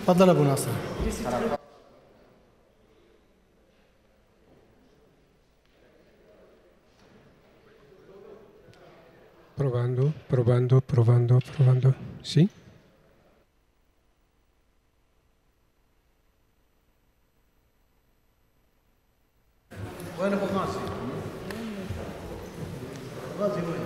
تفضل أبو ناصر. Probando, probando, probando, probando. ¿Sí? وين أبو غازي؟ غازي وين؟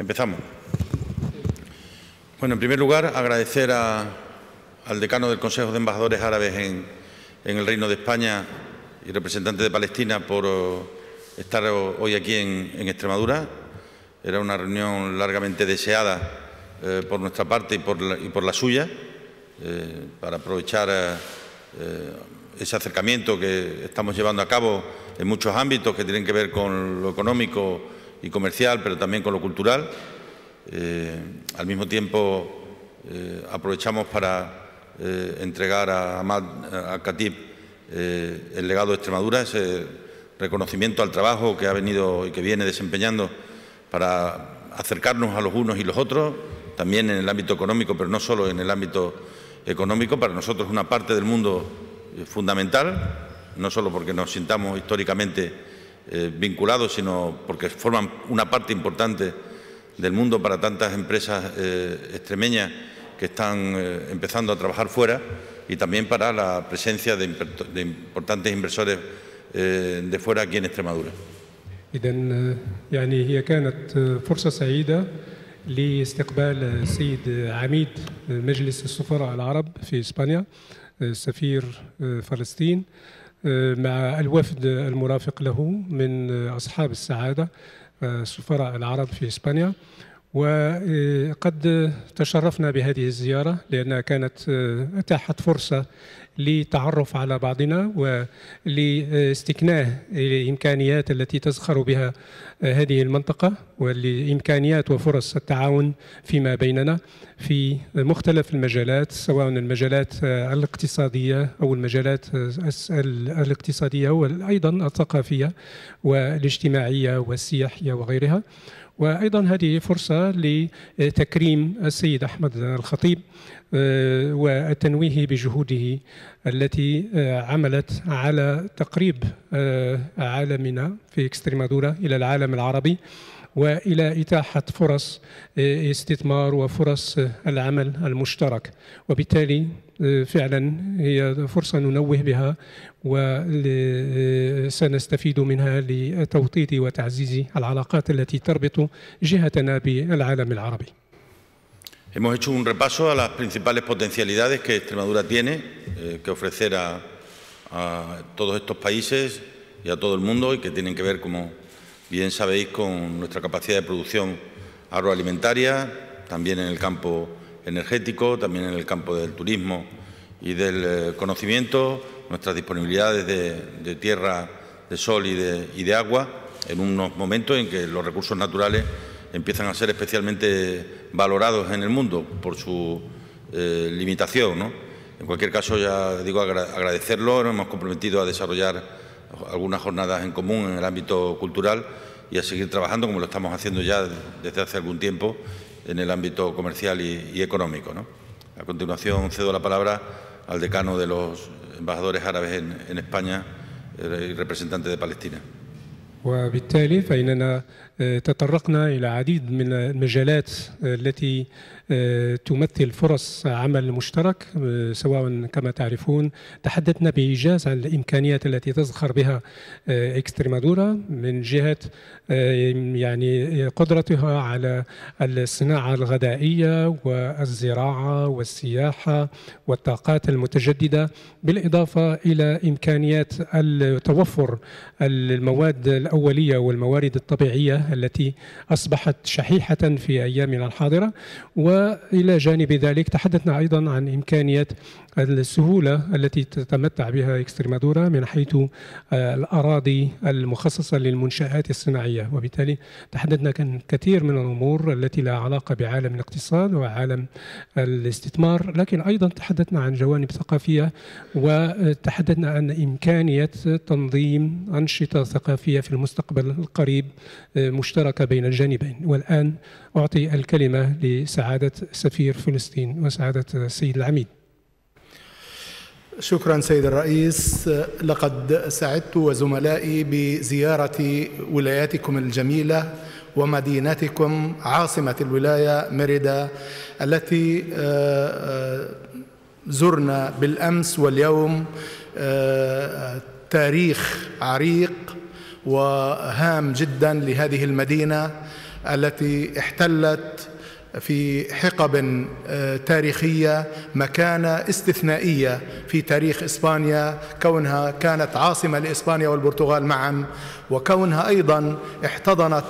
Empezamos. Bueno, en primer lugar, agradecer al decano del Consejo de Embajadores Árabes en el Reino de España y representante de Palestina por estar hoy aquí en Extremadura. Era una reunión largamente deseada por nuestra parte y por la suya, para aprovechar ese acercamiento que estamos llevando a cabo en muchos ámbitos que tienen que ver con lo económico y comercial, pero también con lo cultural. Al mismo tiempo, aprovechamos para entregar a Ahmad Al-Khatib el legado de Extremadura, ese reconocimiento al trabajo que ha venido y que viene desempeñando para acercarnos a los unos y los otros, también en el ámbito económico, pero no solo en el ámbito económico. Para nosotros es una parte del mundo fundamental, no solo porque nos sintamos históricamente vinculados, sino porque forman una parte importante del mundo para tantas empresas extremeñas que están empezando a trabajar fuera, y también para la presencia de importantes inversores de fuera aquí en Extremadura. إذن يعني هي كانت فرصة سعيدة لاستقبال السيد عميد مجلس السفراء العرب في إسبانيا سفير فلسطين مع الوفد المرافق له من أصحاب السعادة السفراء العرب في إسبانيا. وقد تشرفنا بهذه الزيارة لأنها كانت أتاحت فرصة للتعرف على بعضنا ولاستكناه الإمكانيات التي تزخر بها هذه المنطقة والإمكانيات وفرص التعاون فيما بيننا في مختلف المجالات، سواء المجالات الاقتصادية أو المجالات الاقتصادية وأيضا الثقافية والاجتماعية والسياحية وغيرها. وأيضا هذه فرصة لتكريم السيد أحمد الخطيب والتنويه بجهوده التي عملت على تقريب عالمنا في إكستريمادورا إلى العالم العربي وإلى إتاحة فرص استثمار وفرص العمل المشترك. وبالتالي فعلا هي فرصة ننوه بها وسنستفيد منها لتوطيد وتعزيز العلاقات التي تربط جهتنا بالعالم العربي. Hemos hecho un repaso a las principales potencialidades que Extremadura tiene que ofrecer a todos estos países y a todo el mundo, y que tienen que ver, como bien sabéis, con nuestra capacidad de producción agroalimentaria, también en el campo energético, también en el campo del turismo y del conocimiento, nuestras disponibilidades de tierra, de sol y de agua, en unos momentos en que los recursos naturales empiezan a ser especialmente valorados en el mundo por su limitación, ¿no? En cualquier caso, ya digo, agradecerlo. Nos hemos comprometido a desarrollar algunas jornadas en común en el ámbito cultural y a seguir trabajando, como lo estamos haciendo ya desde hace algún tiempo, en el ámbito comercial y económico, ¿no? A continuación, cedo la palabra al decano de los embajadores árabes en España y representante de Palestina. وبالتالي فإننا تطرقنا إلى عديد من المجالات التي تمثل فرص عمل مشترك، سواء كما تعرفون تحدثنا بإيجاز عن الإمكانيات التي تزخر بها إكستريمادورا من جهة يعني قدرتها على الصناعة الغذائية والزراعة والسياحة والطاقات المتجددة، بالإضافة إلى إمكانيات توفر المواد الأولية والموارد الطبيعية التي أصبحت شحيحة في أيامنا الحاضرة. وإلى جانب ذلك تحدثنا أيضا عن إمكانية السهولة التي تتمتع بها إكستريمادورا من حيث الأراضي المخصصة للمنشآت الصناعية، وبالتالي تحدثنا عن كثير من الأمور التي لها علاقة بعالم الاقتصاد وعالم الاستثمار، لكن أيضا تحدثنا عن جوانب ثقافية، وتحدثنا عن إمكانية تنظيم أنشطة ثقافية في المستقبل القريب مشتركة بين الجانبين. والآن أعطي الكلمة لسعادة سفير فلسطين وسعادة السيد العميد. شكرا سيد الرئيس. لقد سعدت وزملائي بزيارة ولاياتكم الجميلة ومدينتكم عاصمة الولاية ميريدا، التي زرنا بالأمس واليوم تاريخ عريق وهام جدا لهذه المدينة التي احتلت في حقب تاريخية مكانة استثنائية في تاريخ إسبانيا، كونها كانت عاصمة لإسبانيا والبرتغال معا، وكونها أيضا احتضنت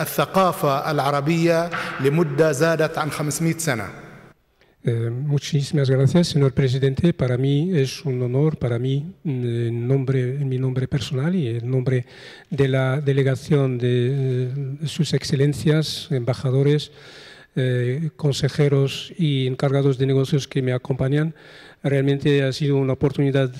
الثقافة العربية لمدة زادت عن 500 سنة. Muchísimas gracias, señor presidente. Para mí es un honor, para mí, en mi nombre personal y en nombre de la delegación de sus excelencias, embajadores, consejeros y encargados de negocios que me acompañan. Realmente ha sido una oportunidad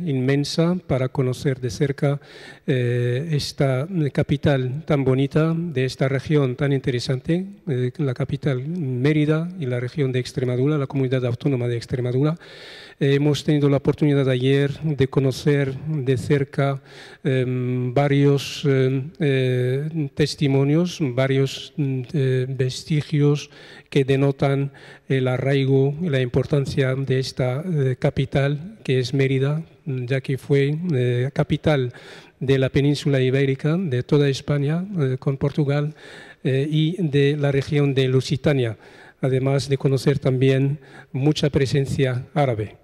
inmensa para conocer de cerca esta capital tan bonita de esta región tan interesante, la capital Mérida y la región de Extremadura, la comunidad autónoma de Extremadura. Hemos tenido la oportunidad ayer de conocer de cerca varios testimonios, varios vestigios que denotan el arraigo y la importancia de esta capital, que es Mérida, ya que fue capital de la península ibérica, de toda España, con Portugal, y de la región de Lusitania, además de conocer también mucha presencia árabe.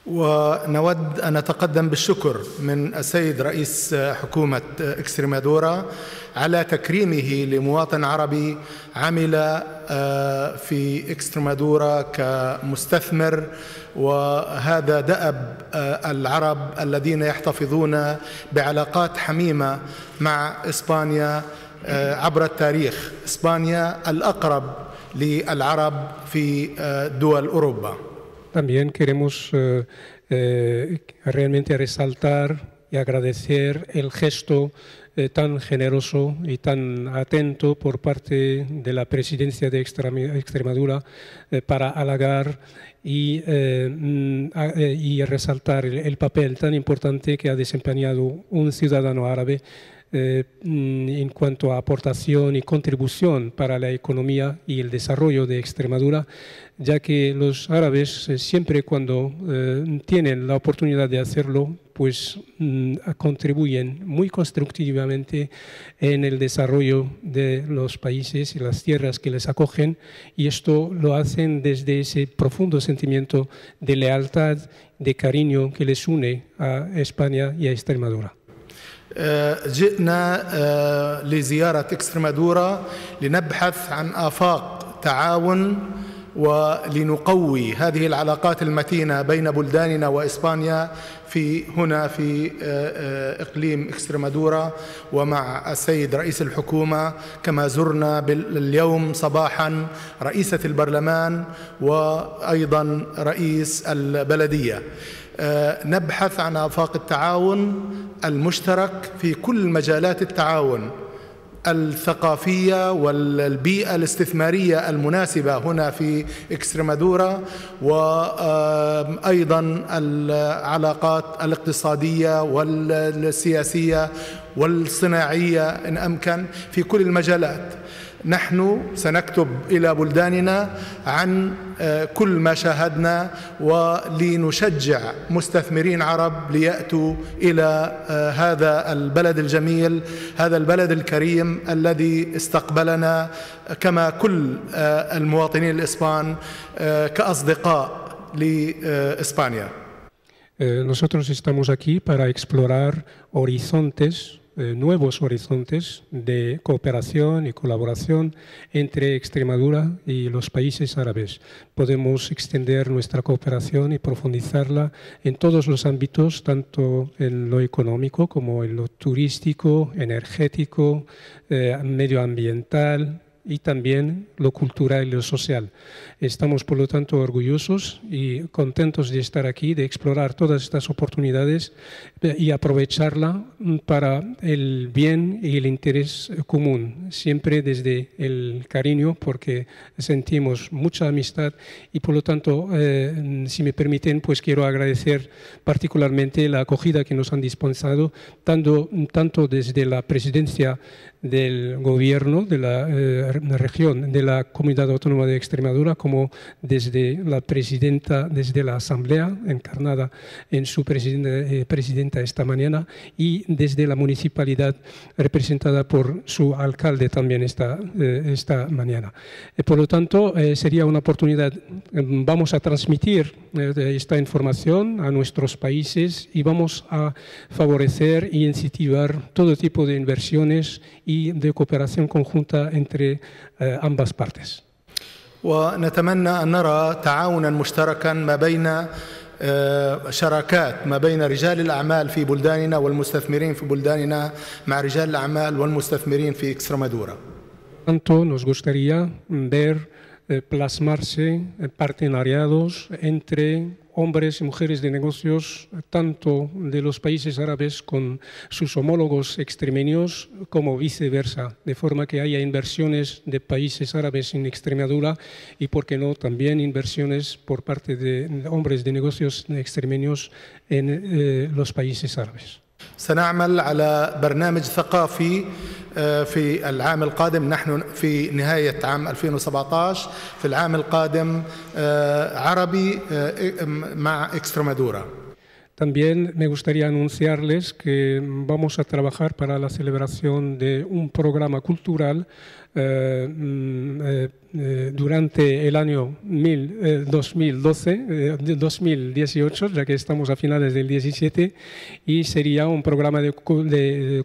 ونود أن نتقدم بالشكر من السيد رئيس حكومة إكستريمادورا على تكريمه لمواطن عربي عمل في إكستريمادورا كمستثمر، وهذا دأب العرب الذين يحتفظون بعلاقات حميمة مع إسبانيا عبر التاريخ. إسبانيا الأقرب للعرب في دول أوروبا. También queremos realmente resaltar y agradecer el gesto tan generoso y tan atento por parte de la presidencia de Extremadura para halagar y resaltar el papel tan importante que ha desempeñado un ciudadano árabe en cuanto a aportación y contribución para la economía y el desarrollo de Extremadura, ya que los árabes siempre cuando tienen la oportunidad de hacerlo, pues contribuyen muy constructivamente en el desarrollo de los países y las tierras que les acogen, y esto lo hacen desde ese profundo sentimiento de lealtad, de cariño que les une a España y a Extremadura. جئنا لزيارة إكسترمادورا لنبحث عن آفاق تعاون ولنقوي هذه العلاقات المتينة بين بلداننا وإسبانيا هنا في إقليم إكسترمادورا ومع السيد رئيس الحكومة، كما زرنا اليوم صباحا رئيسة البرلمان وأيضا رئيس البلدية. نبحث عن آفاق التعاون المشترك في كل مجالات التعاون الثقافية والبيئة الاستثمارية المناسبة هنا في إكسترمادورا، وأيضا العلاقات الاقتصادية والسياسية والصناعية إن أمكن في كل المجالات. نحن سنكتب إلى بلداننا عن كل ما شاهدنا ولنشجع مستثمرين عرب ليأتوا إلى هذا البلد الجميل، هذا البلد الكريم الذي استقبلنا كما كل المواطنين الإسبان كأصدقاء لإسبانيا. Nosotros estamos aquí para explorar horizontes, nuevos horizontes de cooperación y colaboración entre Extremadura y los países árabes. Podemos extender nuestra cooperación y profundizarla en todos los ámbitos, tanto en lo económico como en lo turístico, energético, medioambiental y también lo cultural y lo social. Estamos, por lo tanto, orgullosos y contentos de estar aquí, de explorar todas estas oportunidades y aprovecharla para el bien y el interés común, siempre desde el cariño, porque sentimos mucha amistad y, por lo tanto, si me permiten, pues quiero agradecer particularmente la acogida que nos han dispensado, tanto desde la presidencia del gobierno de la región, de la Comunidad Autónoma de Extremadura, como desde la presidenta, desde la Asamblea, encarnada en su presidenta esta mañana, y desde la municipalidad, representada por su alcalde también esta mañana. Por lo tanto, sería una oportunidad, vamos a transmitir esta información a nuestros países y vamos a favorecer e incentivar todo tipo de inversiones y de cooperación conjunta entre ambas partes. ونتمنى أن نرى تعاونا مشتركا ما بين شراكات ما بين رجال الأعمال في بلداننا والمستثمرين في بلداننا مع رجال الأعمال والمستثمرين في إكسترمادورا. Tanto nos gustaría ver plasmarse partenariados entre hombres y mujeres de negocios, tanto de los países árabes con sus homólogos extremeños como viceversa, de forma que haya inversiones de países árabes en Extremadura y, por qué no, también inversiones por parte de hombres de negocios extremeños en los países árabes. سنعمل على برنامج ثقافي في العام القادم. نحن في نهاية عام 2017، في العام القادم عربي مع إكسترمادورا. También me gustaría anunciarles que vamos a trabajar para la celebración de un programa cultural durante el año 2018, ya que estamos a finales del 17, y sería un programa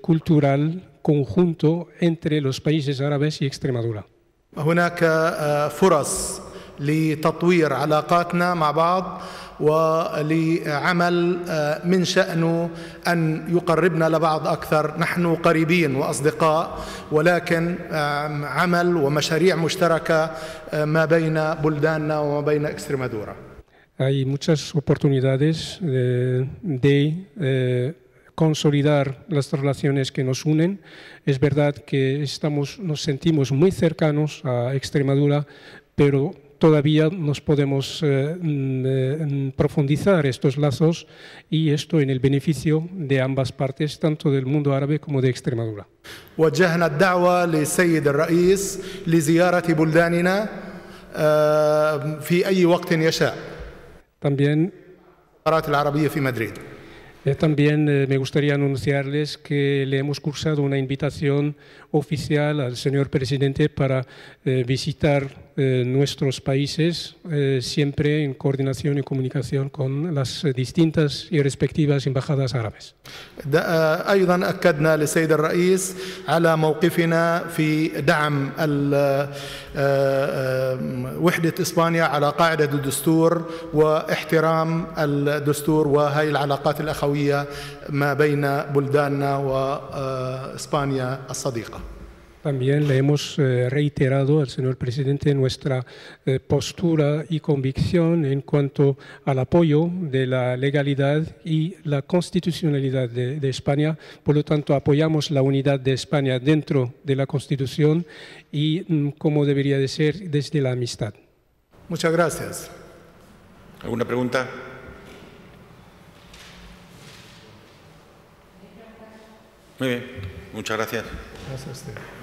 cultural conjunto entre los países árabes y Extremadura. هناك فرص لتطوير علاقاتنا مع بعض ولعمل من شأنه أن يقربنا لبعض أكثر. نحن قريبين وأصدقاء، ولكن عمل ومشاريع مشتركة ما بين بلداننا وما بين إكسترمادورا. Hay muchas oportunidades de consolidar las relaciones que nos unen. Es verdad que nos sentimos muy cercanos a Extremadura, pero todavía nos podemos profundizar estos lazos y esto en el beneficio de ambas partes, tanto del mundo árabe como de Extremadura. وجهنا الدعوة للسيد الرئيس لزيارة بلداننا في أي وقت يشاء. También الإمارات العربية في مدريد. También me gustaría anunciarles que le hemos cursado una invitación oficial al señor presidente para visitar nuestros países, siempre en coordinación y comunicación con las distintas y respectivas embajadas árabes. أيضا أكدنا للسيد الرئيس على موقفنا في دعم وحدة إسبانيا على قاعدة الدستور واحترام الدستور وهي العلاقات الأخوية ما بين بلداننا وإسبانيا الصديقة. También le hemos reiterado al señor presidente nuestra postura y convicción en cuanto al apoyo de la legalidad y la constitucionalidad de España. Por lo tanto, apoyamos la unidad de España dentro de la Constitución y como debería de ser desde la amistad. Muchas gracias. ¿Alguna pregunta? Muy bien, muchas gracias. Gracias a usted.